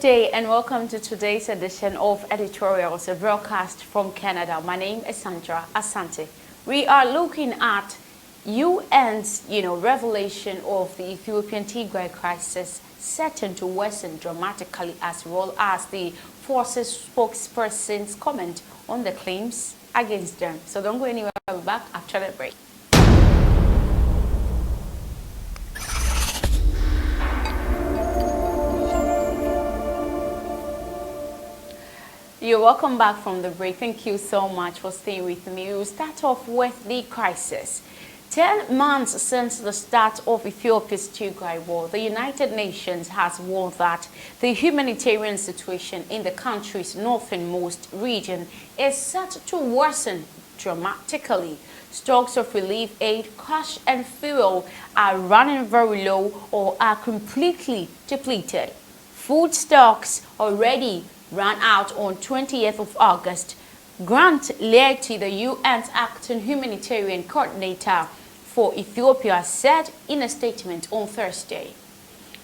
day and welcome to today's edition of Editorials, a broadcast from Canada. My name is Sandra Asante. We are looking at UN's, revelation of the Ethiopian Tigray crisis set to worsen dramatically, as well as the forces spokesperson's comment on the claims against them. So don't go anywhere. We'll be back after the break. You're welcome back from the break. Thank you so much for staying with me. We will start off with the crisis. 10 months since the start of Ethiopia's Tigray war, the United Nations has warned that the humanitarian situation in the country's northernmost region is set to worsen dramatically. Stocks of relief aid, cash and fuel are running very low or are completely depleted. Food stocks already ran out on 20th of August. Grant Leri, the UN's acting humanitarian coordinator for Ethiopia, said in a statement on Thursday.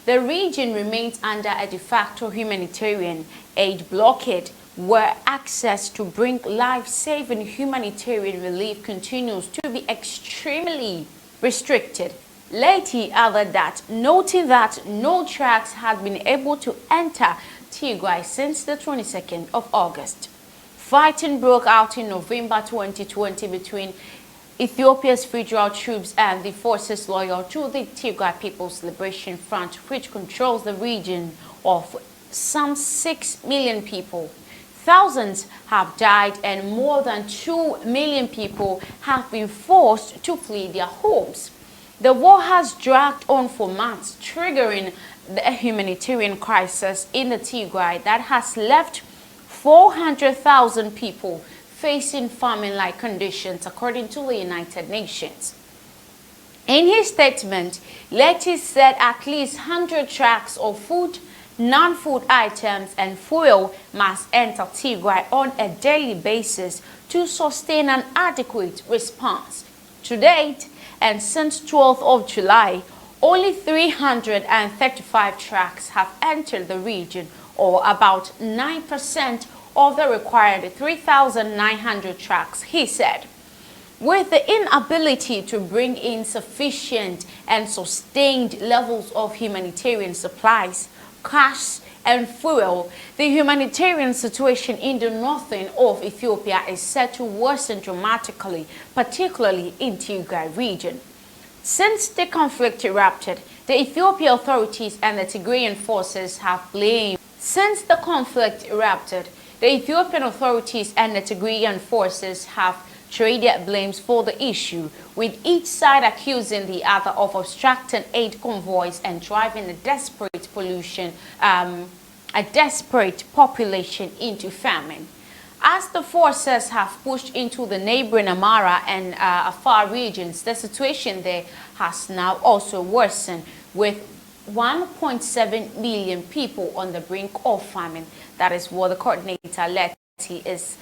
The region remains under a de facto humanitarian aid blockade, where access to bring life-saving humanitarian relief continues to be extremely restricted. Leri added that, noting that no trucks had been able to enter Tigray since the 22nd of August. Fighting broke out in November 2020 between Ethiopia's federal troops and the forces loyal to the Tigray People's Liberation Front, which controls the region of some 6 million people. Thousands have died and more than 2 million people have been forced to flee their homes. The war has dragged on for months, triggering the humanitarian crisis in the Tigray that has left 400,000 people facing famine-like conditions, according to the United Nations. In his statement, Leri said at least 100 trucks of food, non-food items and fuel must enter Tigray on a daily basis to sustain an adequate response. To date, and since 12th of July, only 335 trucks have entered the region, or about 9% of the required 3,900 trucks, he said. With the inability to bring in sufficient and sustained levels of humanitarian supplies, cash and fuel, the humanitarian situation in the northern of Ethiopia is set to worsen dramatically, particularly in Tigray region. Since the conflict erupted, the Ethiopian authorities and the Tigrayan forces have blamed. Since the conflict erupted, the Ethiopian authorities and the Tigrayan forces have traded blames for the issue, with each side accusing the other of obstructing aid convoys and driving a desperate population into famine. As the forces have pushed into the neighboring Amara and Afar regions, the situation there has now also worsened, with 1.7 million people on the brink of famine. That is what the coordinator Leri is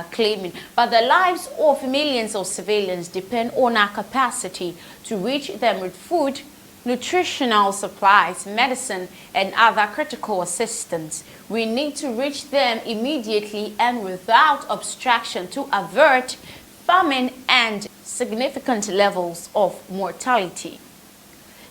claiming. But the lives of millions of civilians depend on our capacity to reach them with food, nutritional supplies, medicine, and other critical assistance. We need to reach them immediately and without obstruction to avert famine and significant levels of mortality.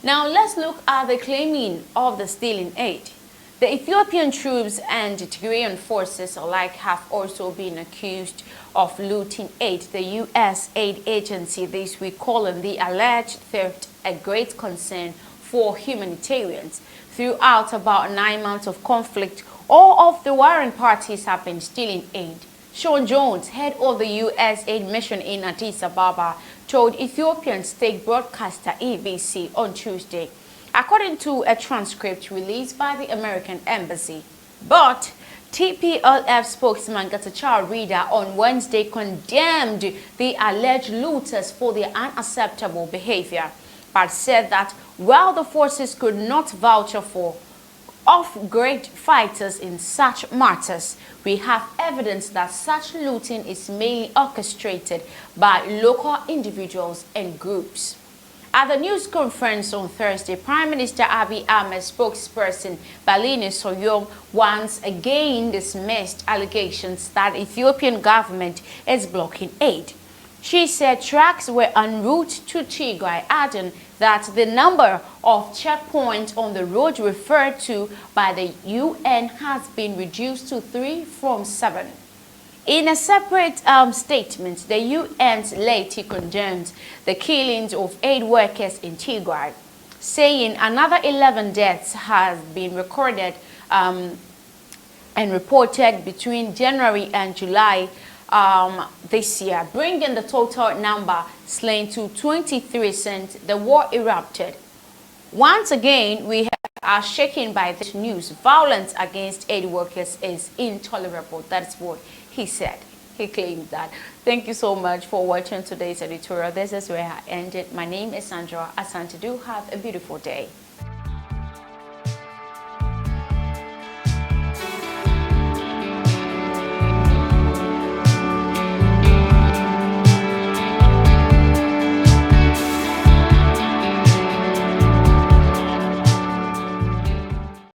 Now let's look at the claiming of the stealing aid. The Ethiopian troops and the Tigrayan forces alike have also been accused of looting aid. The U.S. aid agency this week calling the alleged theft a great concern for humanitarians. Throughout about 9 months of conflict, all of the warring parties have been stealing aid. Sean Jones, head of the U.S. aid mission in Addis Ababa, told Ethiopian state broadcaster ABC on Tuesday, according to a transcript released by the American Embassy. But TPLF spokesman Getachew Reda on Wednesday condemned the alleged looters for their unacceptable behavior, but said that while the forces could not vouch for off-grade fighters in such matters, we have evidence that such looting is mainly orchestrated by local individuals and groups. At the news conference on Thursday, Prime Minister Abiy Ahmed's spokesperson Balini Soyom once again dismissed allegations that the Ethiopian government is blocking aid. She said trucks were en route to Tigray, adding that the number of checkpoints on the road referred to by the UN has been reduced to 3 from 7. In a separate statement, the UN's laity condemned the killings of aid workers in Tigray, saying another 11 deaths have been recorded and reported between January and July this year, bringing the total number slain to 23 since the war erupted. Once again, we are shaken by this news. Violence against aid workers is intolerable. That's what he said. He claimed that. Thank you so much for watching today's editorial. This is where I ended. My name is Sandra Asante. Do have a beautiful day.